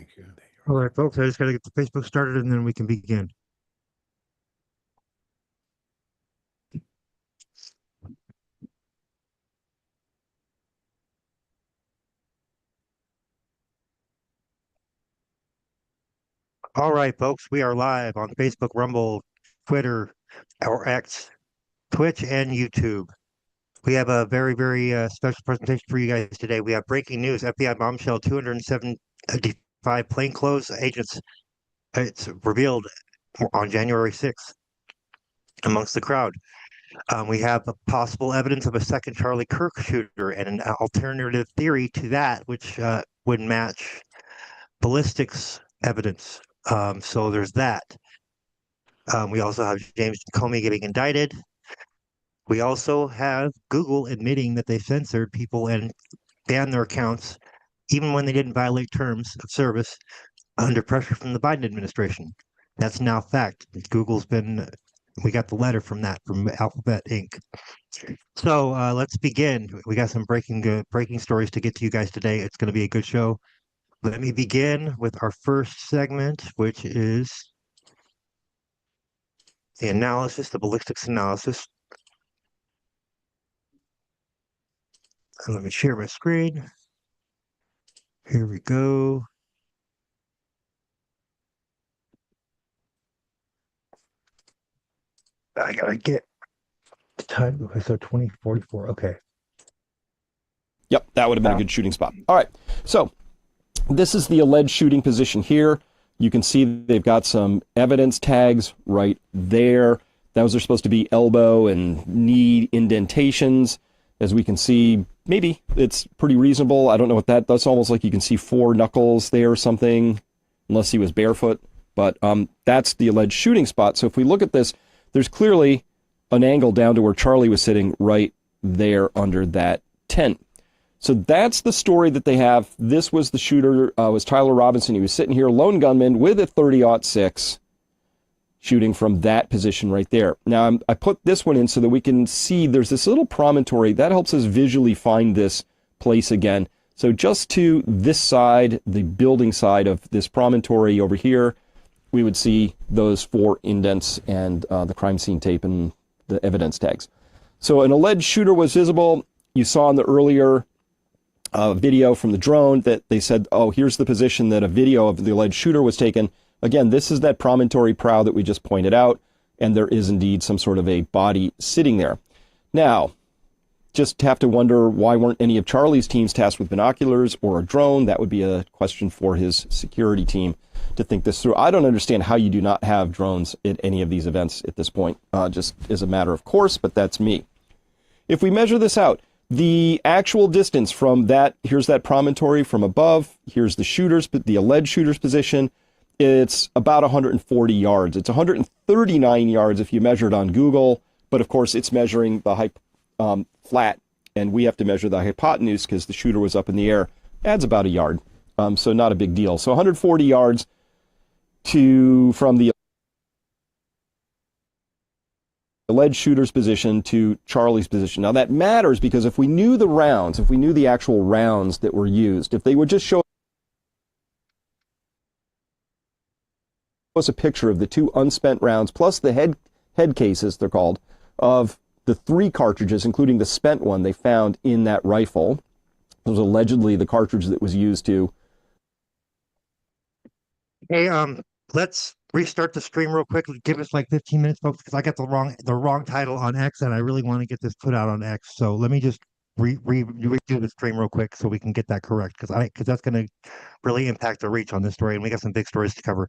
Thank you. All right, folks, I just got to get the Facebook started and then we can begin. All right, folks, we are live on Facebook, Rumble, Twitter, or X, Twitch, and YouTube. We have a very special presentation for you guys today. We have breaking news: FBI bombshell, 275 plainclothes agents. It's revealed on January 6th amongst the crowd. We have possible evidence of a second Charlie Kirk shooter and an alternative theory to that, which would match ballistics evidence. So there's that. We also have James Comey getting indicted. We also have Google admitting that they censored people and banned their accounts, even when they didn't violate terms of service under pressure from the Biden administration. That's now fact. We got the letter from Alphabet Inc. So let's begin. We got some breaking stories to get to you guys today. It's going to be a good show. Let me begin with our first segment, which is the ballistics analysis. And let me share my screen. Here we go. I gotta get the time. Okay, so 2044. Okay. Yep, that would have been a good shooting spot. All right, so this is the alleged shooting position here. You can see they've got some evidence tags right there. Those are supposed to be elbow and knee indentations. As we can see, maybe it's pretty reasonable. I don't know what that's almost like you can see 4 knuckles there or something, unless he was barefoot. But that's the alleged shooting spot. So if we look at this, there's clearly an angle down to where Charlie was sitting right there under that tent. So that's the story that they have. This was the shooter, was Tyler Robinson. He was sitting here, lone gunman with a 30-06, shooting from that position right there. Now, I put this one in so that we can see there's this little promontory. That helps us visually find this place again. So just to this side, the building side of this promontory over here, we would see those 4 indents and the crime scene tape and the evidence tags. So an alleged shooter was visible. You saw in the earlier video from the drone that they said, oh, here's the position that a video of the alleged shooter was taken. Again, this is that promontory prow that we just pointed out, and there is indeed some sort of a body sitting there. Now, just have to wonder, why weren't any of Charlie's teams tasked with binoculars or a drone? That would be a question for his security team to think this through. I don't understand how you do not have drones at any of these events at this point, just as a matter of course, but that's me. If we measure this out, the actual distance from that, here's that promontory from above, here's the alleged shooter's position, it's about 140 yards. It's 139 yards if you measure it on Google, but of course it's measuring the flat, and we have to measure the hypotenuse because the shooter was up in the air. Adds about a yard, so not a big deal. So 140 yards from the alleged shooter's position to Charlie's position. Now that matters because if we knew the actual rounds that were used, if they would just show us a picture of the 2 unspent rounds plus the head cases, they're called, of the 3 cartridges, including the spent one they found in that rifle. It was allegedly the cartridge that was used to. Hey, let's restart the stream real quick. Give us like 15 minutes, folks, because I got the wrong title on X, and I really want to get this put out on X. So let me just redo the stream real quick so we can get that correct, because that's going to really impact the reach on this story, and we got some big stories to cover.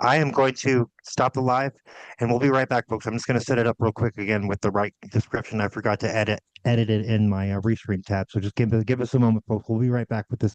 I am going to stop the live, and we'll be right back, folks. I'm just going to set it up real quick again with the right description. I forgot to edit it in my restream tab, so just give us a moment, folks. We'll be right back with this.